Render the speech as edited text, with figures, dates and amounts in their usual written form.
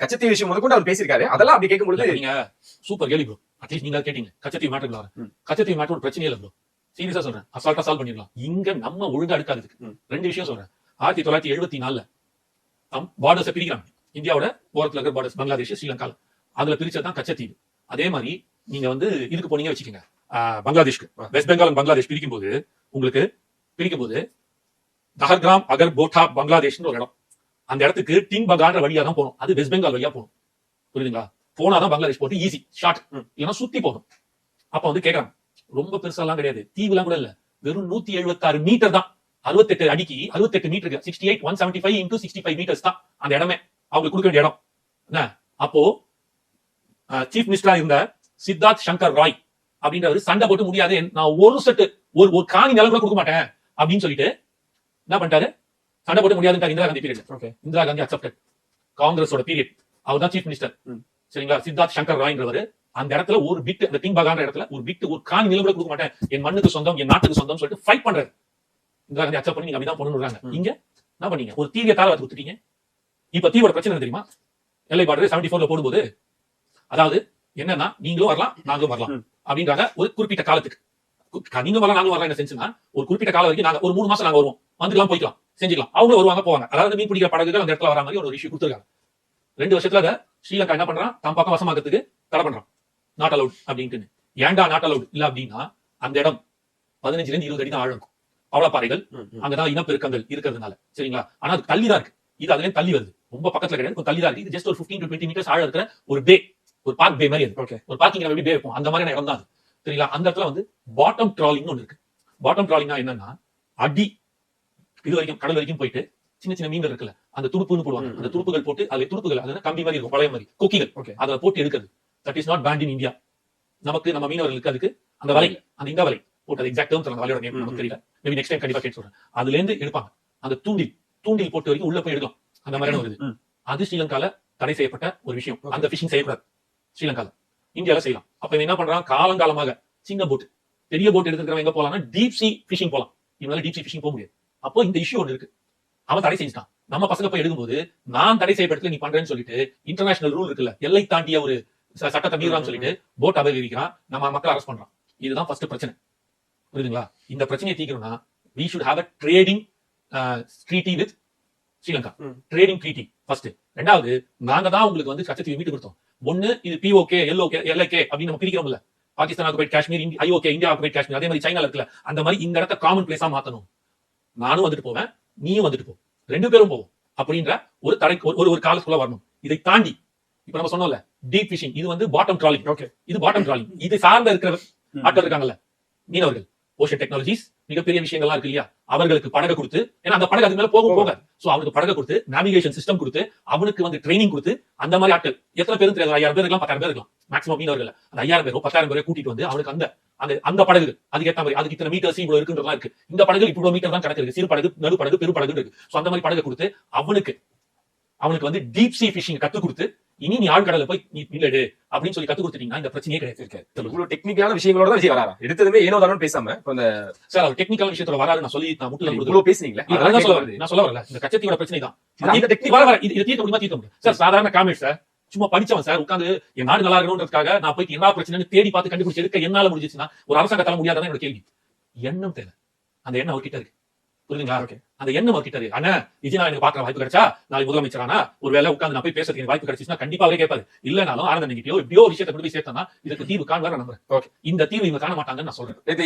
கச்சத்தீவு விஷயம் முதற்கொண்டு அவர் பேசியிருக்காரு. அதெல்லாம் அப்படி கேட்கும்போது நீங்க சூப்பர் கேள்வி ப்ரோ. அட்லீஸ்ட் நீங்க கேட்டீங்க கச்சத்தீவு மேட்டர்ல வர கச்சத்தீவு மேட்டர் ஒரு பிரச்சனையே இல்ல ப்ரோ. சீரியஸா சொல்றேன், அசால்ட்டா சால்வ் பண்ணிடலாம். இங்க நம்ம ஒழுங்கா எடுக்காததுக்கு ரெண்டு விஷயம் சொல்றேன். 1974 பார்டர்ஸ் பிரிக்கிறாங்க. இந்தியாவோட ஓரத்துல இருக்கிற பார்டர்ஸ் பங்களாதேஷ், ஸ்ரீலங்கா, அதுல பிரிச்சதான் கச்சத்தீவு. அதே மாதிரி நீங்க வந்து இதுக்கு போனீங்க வச்சுக்கோங்க, பங்களாதேஷ்க்கு வெஸ்ட் பெங்கால் பங்களாதேஷ் பிரிக்கும் போது தஹர்கிராம் அகர் போட்டா பங்களாதேஷ்னு ஒரு இடம். அந்த இடத்துக்கு டிங் பகான்ற வழியா தான் போகணும். அது வெஸ்ட் பெங்கால் வழியா போகணும். புரியுதுங்களா? போனாதான் பங்களாதேஷ் போட்டு ஈஸி ஷார்ட், இல்லைன்னா சுத்தி போகணும். அப்ப வந்து கேட்கறாங்க, ரொம்ப பெருசாலாம் கிடையாது, தீவுலாம் கூட இல்ல, வெறும் 176 மீட்டர் தான். 68 அடிக்கு 68 மீட்டருக்கு 68 175 into 65 மீட்டர்ஸ் தான் அந்த இடமே. அவங்களுக்கு கொடுக்க வேண்டிய இடம் என்ன. அப்போ சீஃப் மினிஸ்டரா இருந்த சித்தார்த் சங்கர் ராய் அப்படின்றவர் சண்டை போட்டு முடியாது, நான் ஒரு செட்டு ஒரு காணி நிலம் கூட கொடுக்க மாட்டேன் அப்படின்னு சொல்லிட்டு என்ன பண்ணிட்டாரு, சண்டை போட்டு முடியாதுன்னு இந்திரா காந்தி பீரியட். இந்திரா காந்தி அக்செப்டட், காங்கிரஸோட பீரியட். அவர் தான் சீஃப் மினிஸ்டர். சரிங்களா? சித்தார்த் சங்கர் ராய்ன்றவர் அந்த இடத்துல ஒரு பிட், அந்த டிங் பகான்ற இடத்துல ஒரு பிட், ஒரு காணி நிலம் கூட கொடுக்க மாட்டேன், என் மண்ணுக்கு சொந்தம், என் நாட்டுக்கு சொந்தம் சொல்லிட்டு ஃபைட் பண்றாரு. இந்திரா காந்தி அக்செப்ட் பண்ணி நீங்க அப்படிதான் பண்ணணும்றாங்க. இங்க என்ன பண்ணீங்க, ஒரு தீவிர தார கொடுத்துட்டீங்க. இப்ப தீவோட பிரச்சனை தெரியுமா? எல்லை பார்டர் 74 போடும்போது அதாவது என்னன்னா, நீங்களும் வரலாம் நாங்களும் வரலாம் அப்படின்றாங்க. ஒரு குறிப்பிட்ட காலத்துக்கு நீங்க வரலாம் நாங்களும் வரலாம். என்ன செஞ்சுன்னா, ஒரு குறிப்பிட்ட காலம் வரைக்கும் நாங்க ஒரு 3 மாசம் நாங்க வருவோம், வந்துக்கலாம், போய்க்கலாம், செஞ்சுக்கலாம். அவங்க வருவாங்க போவாங்க. அதாவது மீன் பிடிக்கிற படகுகள் அந்த இடத்துல வர மாதிரி ஒரு இஷ்யூ கொடுத்துருக்காங்க. 2 வருஷத்துல அதை ஸ்ரீலங்கா என்ன பண்றான், தம் பக்கம் வசமாக்கிறதுக்கு தடை பண்றான். நாட் அலவுட் அப்படின்ட்டு. ஏன்டா நாட் அலவுட் இல்ல அப்படின்னா, அந்த இடம் 15 to 20 அடி தான் ஆழம். பவளப்பாறைகள் அங்கதான் இனப்பெருக்கங்கள் இருக்கிறதுனால. சரிங்களா? ஆனா அது தள்ளிதான் இருக்கு. இது அதுல தள்ளி வருது, ரொம்ப பக்கத்துல கிடையாது, கொஞ்சம் தள்ளிதான் இருக்கு. இது ஜஸ்ட் ஒரு 15 to 20 மீட்டர்ஸ் ஆழம் இருக்கிற ஒரு பே, ஒரு பார்க் பே மாதிரி இருக்கு. ஒரு பார்க்கிங் எப்படி பே இருக்கும் அந்த மாதிரியான இடம் தான் அது. சரிங்களா? அந்த இடத்துல வந்து பாட்டம் ட்ராலிங் ஒன்று இருக்கு. பாட்டம் ட்ராலிங்னா என்னன்னா, அடி இது வரைக்கும் கடல் வரைக்கும் போயிட்டு சின்ன சின்ன மீன்கள் இருக்குல்ல, அந்த துடுப்புன்னு போடுவாங்க. அந்த துடுப்புகள் போட்டு அதுல துடுப்புகள் அது கம்பி மாதிரி இருக்கும், பழைய மாதிரி கொக்கிகள், அதுல போட்டு எடுக்கிறது. That is not banned in India. நமக்கு நம்ம மீனவர்களுக்கு அதுக்கு அந்த வலை, அந்த இந்த வலை போட்டு எக்ஸாக்ட் டேர்ம்ஸ் அந்த வலையோட நேம் நமக்கு தெரியல. மேபி நெக்ஸ்ட் டைம் கண்டிப்பா கேட்டு சொல்றேன். அதுல இருந்து எடுப்பாங்க. அந்த தூண்டில் போட்டு வரைக்கும் உள்ள போய் எடுக்கலாம். அந்த மாதிரியான வருது. அது ஸ்ரீலங்கால தடை செய்யப்பட்ட ஒரு விஷயம். அந்த பிஷிங் செய்யக்கூடாது ஸ்ரீலங்கால. இந்தியால செய்யலாம். அப்ப என்ன பண்றாங்க, காலங்காலமாக சின்ன போட், பெரிய போட் எடுத்துக்கிறவங்க எங்க போலாம்னா டீப் சி பிஷிங் போலாம். இவனால டீப் சி பிஷிங் போக முடியாது. அப்போ இந்த இஷ்யூ ஒன்று இருக்கு. அவன் தடை செஞ்சுட்டான். நம்ம பசங்க போய் எடுக்கும்போது நான் தடை செய்யப்பட்டதுல நீ பண்றேன்னு சொல்லிட்டு இன்டர்நேஷனல் ரூல் இருக்குல்ல, எல்லை தாண்டிய ஒரு சட்டத்தை மீறான்னு சொல்லிட்டு போட் அபகரிக்கிறான், நம்ம மக்கள் அரெஸ்ட் பண்றான். இதுதான் ஃபர்ஸ்ட் பிரச்சனை. புரியுதுங்களா? இந்த பிரச்சனையை தீக்கணும்னா we should have a trading treaty with Sri Lanka. Trading treaty first. ரெண்டாவது, நாங்க தான் உங்களுக்கு வந்து கச்சத்தீவு மீட்டு கொடுத்தோம். ஒண்ணு இது பிஓகே, எல்ஓகே, எல்ஐகே அப்படின்னு நம்ம பிரிக்கிறோம்ல. Pakistan occupied Kashmir, IOK India occupied Kashmir, அதே மாதிரி சைனால இருக்குல்ல, அந்த மாதிரி இந்த இடத்த காமன் பிளேஸா மாத்தணும். நானும் வந்துட்டு போவேன், நீயும் வந்துட்டு போ, 2 பேரும் போவோம் அப்படின்ற ஒரு தடை ஒரு காலத்துக்குள்ள வரணும். இதை தாண்டி இப்ப நம்ம சொன்னோம்ல டீப் ஃபிஷிங், இது வந்து பாட்டம் ட்ராலிங். இது பாட்டம் ட்ராலிங். இது சார்ந்த இருக்கிற ஆட்கள் இருக்காங்கல்ல, மீனவர்கள், ஓஷன் டெக்னாலஜிஸ், மிகப்பெரிய விஷயங்கள்லாம் இருக்கு இல்லையா, அவர்களுக்கு படகு கொடுத்து, ஏன்னா அந்த படகு அது மேல போக சோ அவனுக்கு படகு கொடுத்து, நேவிகேஷன் சிஸ்டம் கொடுத்து, அவனுக்கு வந்து ட்ரைனிங் கொடுத்து, அந்த மாதிரி ஆட்கள் எத்தனை பேரும் தெரியாது, 5000 பேர் இருக்கலாம், 10,000 பேர் இருக்கலாம் மேக்ஸிமம் மீனவர்கள். அந்த 5000 பேரோ 10,000 பேரோ கூட்டிட்டு வந்து அவனுக்கு அந்த படகு அதுக்கேற்ற மாதிரி, அதுக்கு இத்தனை மீட்டர்ஸ் இவ்வளவு இருக்குன்றதெல்லாம் இருக்கு. இந்த படகு இவ்வளவு மீட்டர் தான் கணக்கு இருக்கு, சிறு படகு, நடு படகு, பெரு படகு இருக்கு. சோ அந்த மாதிரி படகு கொடுத்து அவனுக்கு வந்து டீப் சி பிஷிங் கத்து கொடுத்து, இனி நீ ஆழ்கடல போய் நீ இல்லடு அப்படின்னு சொல்லி கத்து கொடுத்துட்டீங்கன்னா இந்த பிரச்சனையே கிடையாது. இவ்வளவு டெக்னிக்கலான விஷயங்களோட தான் விஜய் வராரா? எடுத்ததுமே ஏனோ தானோ பேசாம அந்த சார் அவர் டெக்னிக்கல் விஷயத்துல வராரு. நான் சொல்லி நான் முட்டுல இவ்வளவு பேசுனீங்களே, நான் சொல்ல வரல. இந்த கச்சத்தீவோட பிரச்சனை தான் இது தீர்க்க முடியுமா? தீர்க்க முடியும் சார். சாதாரண காமெண்ட் சார், சும்மா படிச்சவன் சார், உட்காந்து என் நாடு நல்லா இருக்கணும்ன்றதுக்காக நான் போயிட்டு என்ன பிரச்சனைன்னு தேடி பார்த்து கண்டுபிடிச்சு எடுக்க என்னால முடிஞ்சிச்சுன்னா ஒரு அரசாங்கத்தால முடியாதான் என்னோட கேள்வி. எண்ணம் தேவை. அந்த எண்ணம் அவர்கிட்ட இருக்கு. புரியுதுங்களா? அந்த எண்ணம் அவர்கிட்ட இருக்கு. ஆனா விஜய் நான் எனக்கு பாக்குற வாய்ப்பு கிடைச்சா, நாளைக்கு முதலமைச்சரானா ஒரு வேலை உட்காந்து நான் போய் பேசுறதுக்கு வாய்ப்பு கிடைச்சுன்னா கண்டிப்பா அவரே கேட்பாரு. இல்லனாலும் ஆனந்தன் கிட்டயோ எப்படியோ விஷயத்தை கொண்டு போய் சேர்த்தனா இதுக்கு தீர்வு காண்பார் நம்புறேன். இந்த தீர்வு இவங்க காண மாட்டாங்கன்னு நான் சொல்றேன்.